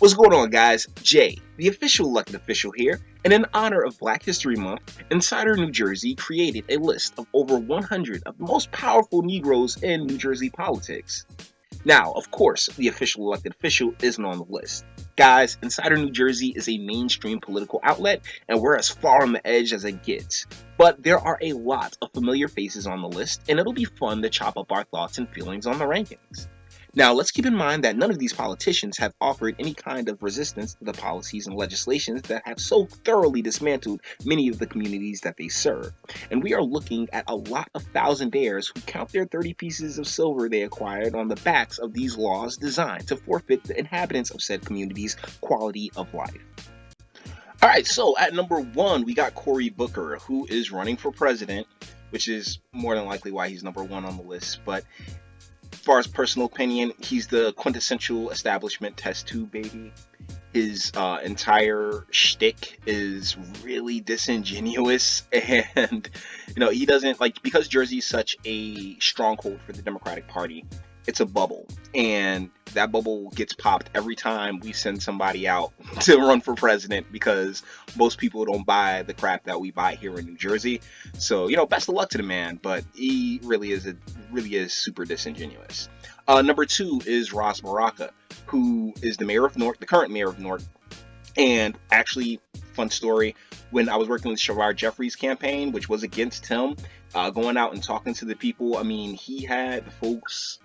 What's going on, guys? Jay, the official elected official here, and in honor of Black History Month, Insider New Jersey created a list of over 100 of the most powerful Negroes in New Jersey politics. Now, of course, the official elected official isn't on the list. Guys, Insider New Jersey is a mainstream political outlet, and we're as far on the edge as it gets. But there are a lot of familiar faces on the list, and it'll be fun to chop up our thoughts and feelings on the rankings. Now, let's keep in mind that none of these politicians have offered any kind of resistance to the policies and legislations that have so thoroughly dismantled many of the communities that they serve. And we are looking at a lot of thousandaires who count their 30 pieces of silver they acquired on the backs of these laws designed to forfeit the inhabitants of said communities' quality of life. Alright, so at number 1, we got Cory Booker, who is running for president, which is more than likely why he's number 1 on the list, but as far as personal opinion, he's the quintessential establishment test tube baby. His entire shtick is really disingenuous, and he doesn't because Jersey is such a stronghold for the Democratic Party. It's a bubble, and that bubble gets popped every time we send somebody out to run for president, because most people don't buy the crap that we buy here in New Jersey. So best of luck to the man, but he really is super disingenuous. Number 2 is Ras Baraka, who is the current mayor of Newark. And actually, fun story, when I was working with Shavar Jeffries' campaign, which was against him, going out and talking to the people, he had folks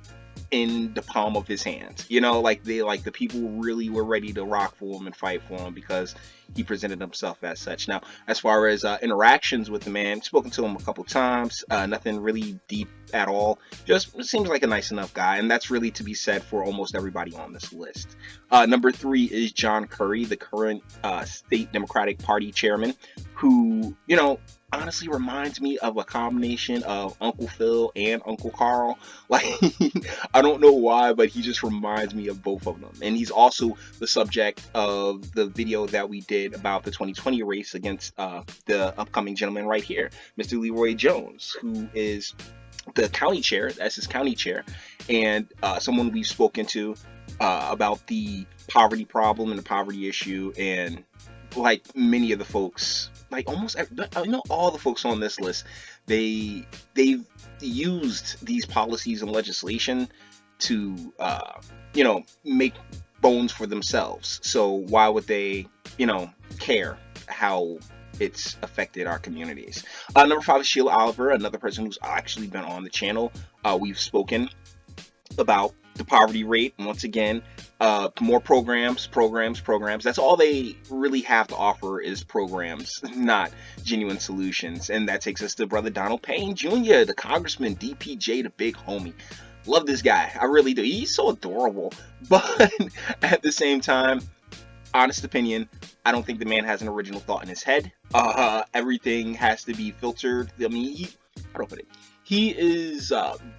in the palm of his hands. The people really were ready to rock for him and fight for him because he presented himself as such. Now, as far as interactions with the man, spoken to him a couple times, nothing really deep at all. Just seems like a nice enough guy, and that's really to be said for almost everybody on this list. Number 3 is John Currie, the current state Democratic Party chairman, who, honestly reminds me of a combination of Uncle Phil and Uncle Carl. I don't know why, but he just reminds me of both of them. And he's also the subject of the video that we did about the 2020 race against the upcoming gentleman right here, Mr. Leroy Jones, who is the county chair, that's his county chair, and someone we've spoken to about the poverty problem and the poverty issue. And many of the folks, almost all the folks on this list, they've used these policies and legislation to make bones for themselves. So why would they care how it's affected our communities? Number 5 is Sheila Oliver, another person who's actually been on the channel. We've spoken about the poverty rate, and once again, more programs. That's all they really have to offer is programs, not genuine solutions. And that takes us to brother Ronald Payne Jr., the Congressman, DPJ, the big homie. Love this guy, I really do. He's so adorable, but at the same time, honest opinion, I don't think the man has an original thought in his head. Everything has to be filtered. How do I put it? He is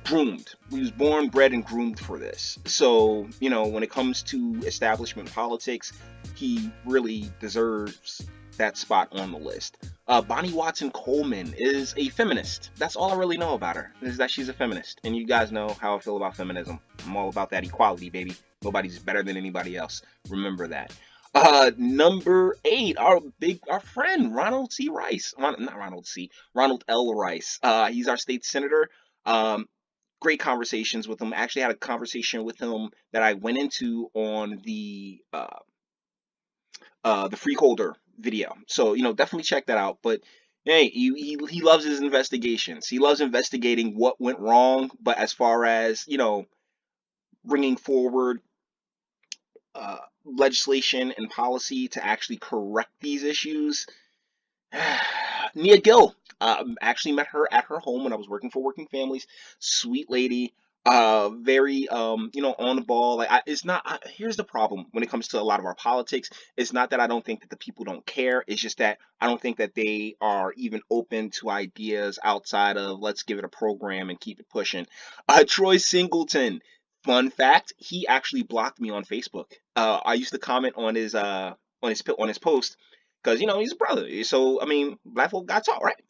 groomed. He was born, bred, and groomed for this. So, when it comes to establishment politics, he really deserves that spot on the list. Bonnie Watson Coleman is a feminist. That's all I really know about her, is that she's a feminist. And you guys know how I feel about feminism. I'm all about that equality, baby. Nobody's better than anybody else. Remember that. Number 8, our friend Ronald C Rice. Ronald L Rice. He's our state senator. Great conversations with him. I actually had a conversation with him that I went into on the Freeholder video. So definitely check that out. But hey, he loves his investigations. He loves investigating what went wrong. But as far as bringing forward legislation and policy to actually correct these issues, Nia Gill. Actually met her at her home when I was working for Working Families. Sweet lady, very on the ball. Here's the problem when it comes to a lot of our politics. It's not that I don't think that the people don't care. It's just that I don't think that they are even open to ideas outside of let's give it a program and keep it pushing. Troy Singleton. Fun fact, he actually blocked me on Facebook. I used to comment on his post. because he's a brother. So I mean, black folk got taught, right?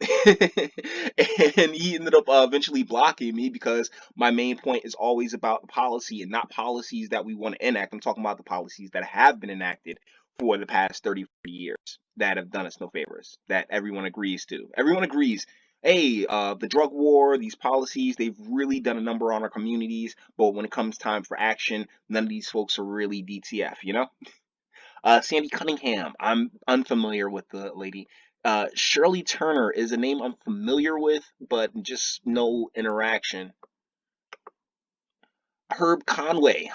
And he ended up eventually blocking me because my main point is always about policy and not policies that we want to enact. I'm talking about the policies that have been enacted for the past 30, 40 years that have done us no favors, that everyone agrees to. Everyone agrees. Hey, the drug war, these policies, they've really done a number on our communities, but when it comes time for action, none of these folks are really DTF. Sandy Cunningham, I'm unfamiliar with the lady. Shirley Turner is a name I'm familiar with, but just no interaction. Herb Conway.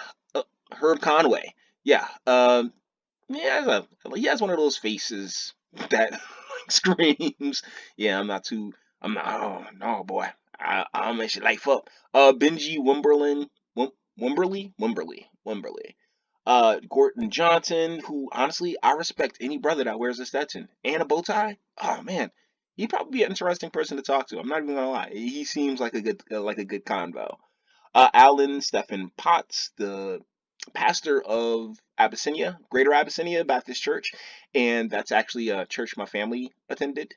Herb Conway. Yeah. Yeah, he has one of those faces that like screams. Yeah, I'm not. Oh no, boy. I'll mess your life up. Benji Wimberlin. Wimberly. Gordon Johnson, who honestly I respect any brother that wears a Stetson and a bow tie. Oh man, he'd probably be an interesting person to talk to. I'm not even gonna lie. He seems like a good convo. Alan Stephen Potts, the pastor of Abyssinia, Greater Abyssinia Baptist Church, and that's actually a church my family attended.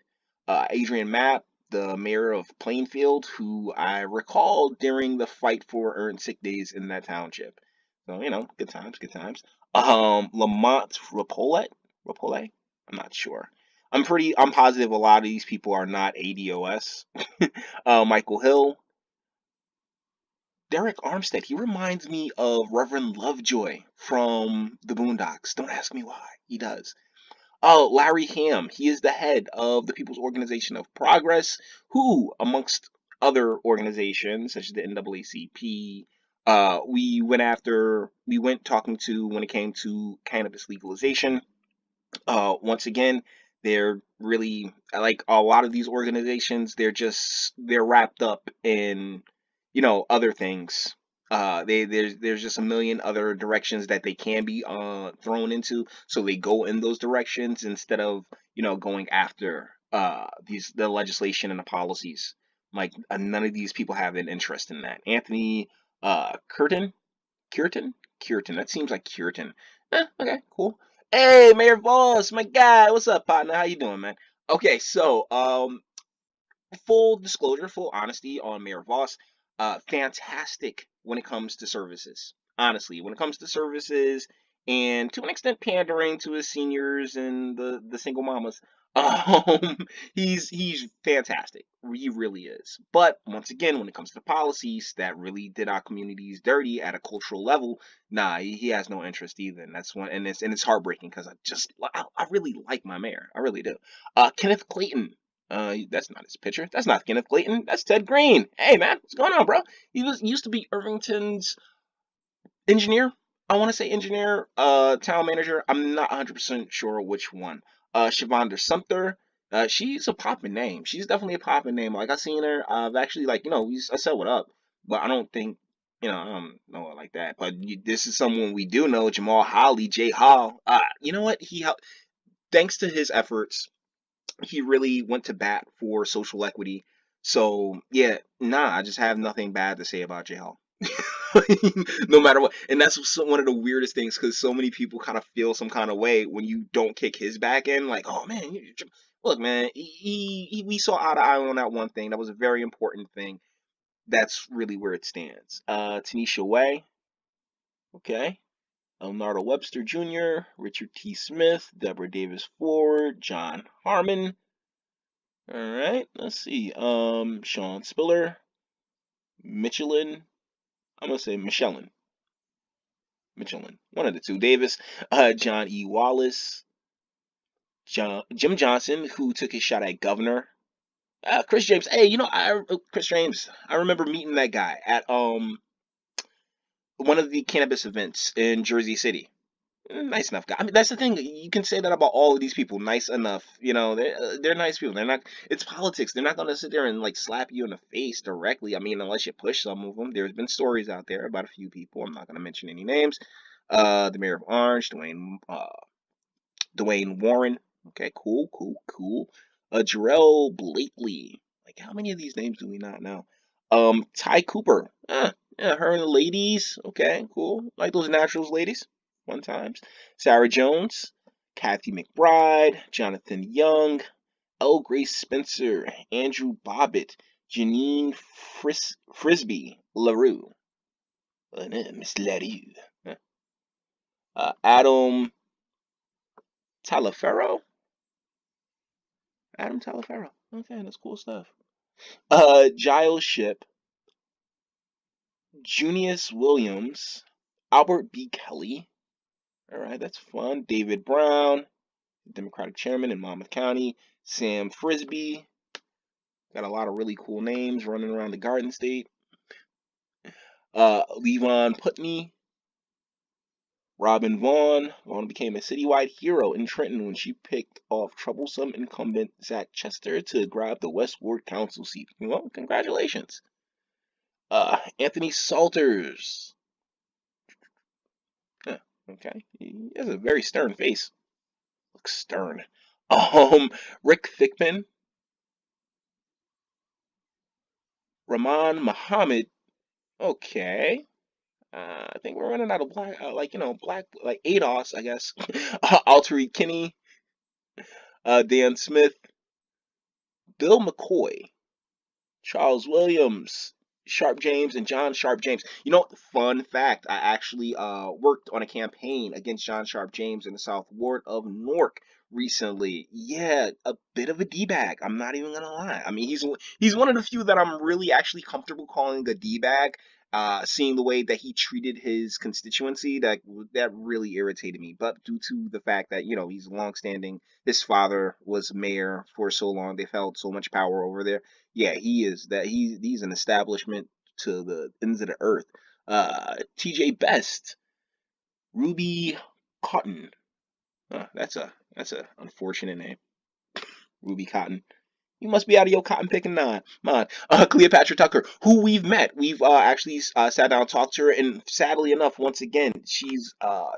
Adrian Mapp, the mayor of Plainfield, who I recall during the fight for earned sick days in that township. So, good times, good times. Lamont Rapole? I'm not sure. I'm positive a lot of these people are not ADOS. Michael Hill, Derek Armstead, he reminds me of Reverend Lovejoy from the Boondocks. Don't ask me why. He does. Oh, Larry Ham. He is the head of the People's Organization of Progress, who, amongst other organizations such as the NAACP, we went talking to when it came to cannabis legalization. Once again, they're really like a lot of these organizations. They're wrapped up in other things. There's just a million other directions that they can be thrown into, so they go in those directions instead of going after the legislation and the policies. Like none of these people have an interest in that. Anthony Curtin, Curtin. That seems like Curtin. Okay, cool. Hey, Mayor Vauss, my guy. What's up, partner? How you doing, man? Okay, so full disclosure, full honesty on Mayor Vauss. Fantastic when it comes to services. Honestly, when it comes to services, and to an extent pandering to his seniors and the single mamas. Um, he's fantastic. He really is. But once again, when it comes to policies that really did our communities dirty at a cultural level, nah, he has no interest either. And that's one, and it's heartbreaking because I really like my mayor. I really do. Kenneth Clayton. That's not his picture. That's not Kenneth Clayton. That's Ted Green. Hey man, what's going on, bro? He used to be Irvington's engineer. I want to say engineer, town manager. I'm not 100% sure which one. Shavonda Sumter. She's a poppin' name. She's definitely a poppin' name. Like I seen her. I've actually I said what up, but I don't think I don't know her like that. But this is someone we do know, Jamel Holley, J Hall. You know what? Thanks to his efforts, he really went to bat for social equity. So yeah, nah, I just have nothing bad to say about J Hall. No matter what, and that's one of the weirdest things because so many people kind of feel some kind of way when you don't kick his back in. Like, oh man, look, man, we saw eye to eye on that one thing. That was a very important thing. That's really where it stands. Tanisha Way, okay. Leonardo Webster Jr., Richard T. Smith, Deborah Davis Ford, John Harmon. All right, let's see. Sean Spiller, Michelin. I'm gonna say Michelin. One of the two. Davis, John E. Wallace, Jim Johnson, who took his shot at governor. Chris James. Hey, Chris James. I remember meeting that guy at one of the cannabis events in Jersey City. Nice enough guy. I mean, that's the thing. You can say that about all of these people. Nice enough. They're nice people. They're not. It's politics. They're not gonna sit there and like slap you in the face directly. I mean, unless you push some of them. There's been stories out there about a few people. I'm not gonna mention any names. The mayor of Orange, Dwayne Warren. Okay, cool. Jarrell Blakely. Like, how many of these names do we not know? Ty Cooper. Yeah, her and the ladies. Okay, cool. Like those naturals ladies. Fun times. Sarah Jones. Kathy McBride, Jonathan Young, L. Grace Spencer, Andrew Bobbitt, Janine Frisbee LaRue, Miss LaRue, Adam Talaferro. Adam Talaferro. Okay, that's cool stuff. Giles Ship, Junius Williams, Albert B. Kelly. All right, that's fun. David Brown, Democratic chairman in Monmouth County. Sam Frisbee. Got a lot of really cool names running around the Garden State. Levon Putney. Robin Vaughn. Vaughn became a citywide hero in Trenton when she picked off troublesome incumbent Zach Chester to grab the West Ward Council seat. Well, congratulations. Anthony Salters. Huh, okay. He has a very stern face. Looks stern. Rick Thickman. Rahman Muhammad. Okay. I think we're running out of black, black, like ADOS, I guess. Altery Kinney. Dan Smith. Bill McCoy. Charles Williams. Sharp James and John Sharp James. You know, fun fact, I actually worked on a campaign against John Sharp James in the South Ward of Newark recently. Yeah, a bit of a D-bag. I'm not even gonna lie. I mean, he's one of the few that I'm really actually comfortable calling a D-bag. Seeing the way that he treated his constituency, that really irritated me. But due to the fact that, you know, he's longstanding, his father was mayor for so long, they held so much power over there. Yeah, he's an establishment to the ends of the earth. TJ Best, Ruby Cotton. That's a unfortunate name. Ruby Cotton. You must be out of your cotton picking mind. Cleopatra Tucker, who we've met. We've actually sat down and talked to her, and sadly enough, once again, she's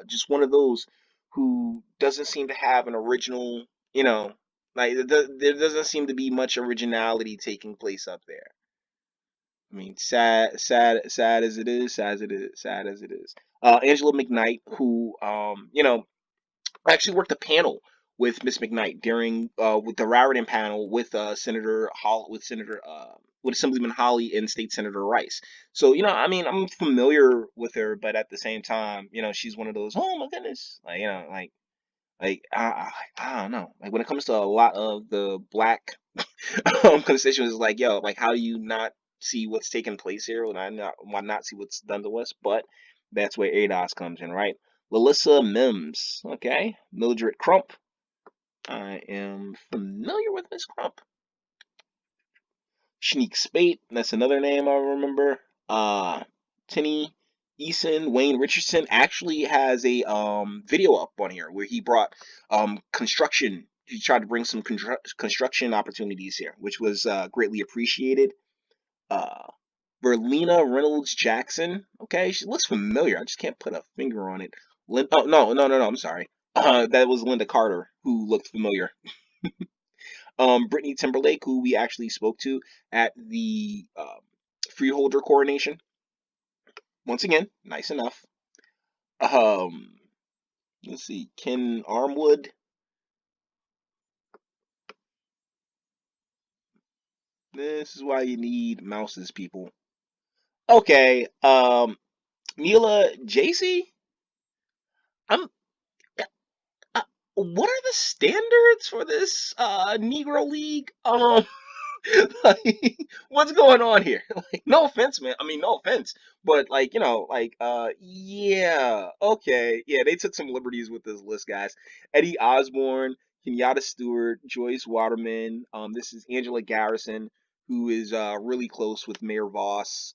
just one of those who doesn't seem to have an original, you know, like there doesn't seem to be much originality taking place up there. I mean, sad as it is, sad as it is. Angela MckNight, who I actually worked a panel with Miss MckNight during with the Raritan panel with with Assemblyman Holley and State Senator Rice. So, you know, I mean, I'm familiar with her, but at the same time, you know, she's one of those, oh my goodness, like, you know, I don't know. Like when it comes to a lot of the black constituents, like, yo, like how do you not see what's taking place here? Why not see what's done to us? But that's where ADOS comes in, right? Lalissa Mims, okay. Mildred Crump. I am familiar with Miss Crump. Shanique Spate, that's another name I remember. Tinny Eason, Wayne Richardson actually has a video up on here where he brought construction. He tried to bring some construction opportunities here, which was greatly appreciated. Verlina Reynolds Jackson. Okay, she looks familiar. I just can't put a finger on it. Oh, no, I'm sorry. That was Linda Carter, who looked familiar. Brittany Timberlake, who we actually spoke to at the freeholder coronation. Once again, nice enough. Let's see, Ken Armwood. This is why you need mouses, people. Okay, Mila JC. I'm what are the standards for this Negro League? Like, what's going on here? Like, no offense, man. I mean, no offense, but like, you know, like, yeah, okay, yeah, they took some liberties with this list, guys. Eddie Osborne, Kenyatta Stewart, Joyce Waterman. This is Angela Garrison, who is really close with Mayor Vauss.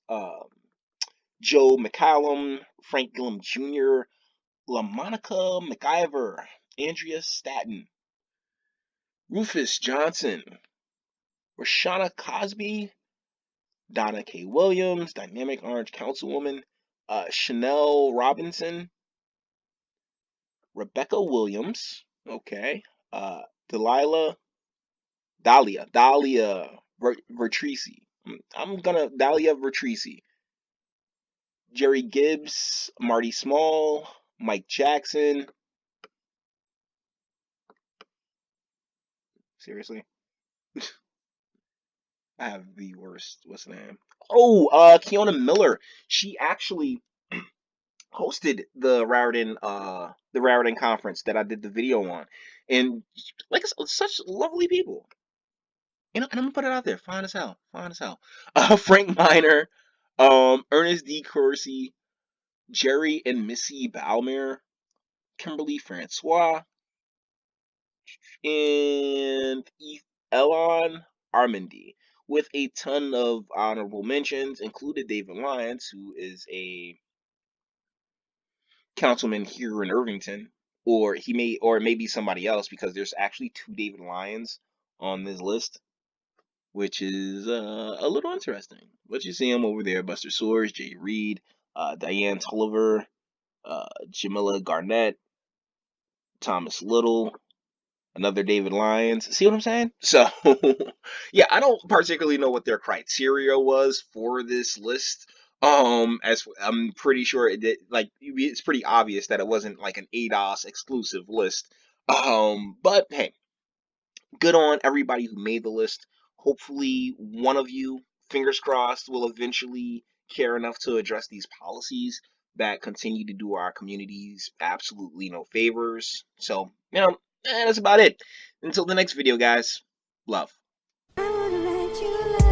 Joe McCallum, Frank Gillum Jr., LaMonica McIver, Andrea Staton, Rufus Johnson, Rashana Cosby, Donna K. Williams, Dynamic Orange Councilwoman, Chanel Robinson, Rebecca Williams, okay, Dahlia Vertrisi. Dahlia Vertrisi. Jerry Gibbs, Marty Small, Mike Jackson, Seriously? I have the worst. What's the name? Oh, Keiona Miller. She actually hosted the Raritan conference that I did the video on, and like such lovely people. You know, and I'm gonna put it out there, fine as hell, fine as hell. Frank Miner, Ernest D. Coursey, Jerry and Missy Balmer, Kimberly Francois, and Elon Armandy, with a ton of honorable mentions, included David Lyons, who is a councilman here in Irvington, or it may be somebody else because there's actually two David Lyons on this list, which is a little interesting. But you see them over there: Buster Sores, Jay Reed, Diane Tulliver, Jamila Garnett, Thomas Little, another David Lyons. See what I'm saying? So, yeah, I don't particularly know what their criteria was for this list. As I'm pretty sure it did, like it's pretty obvious that it wasn't like an ADOS exclusive list. But hey, good on everybody who made the list. Hopefully, one of you, fingers crossed, will eventually care enough to address these policies that continue to do our communities absolutely no favors. So, that's about it. Until the next video, guys. Love. I wanna write you a letter.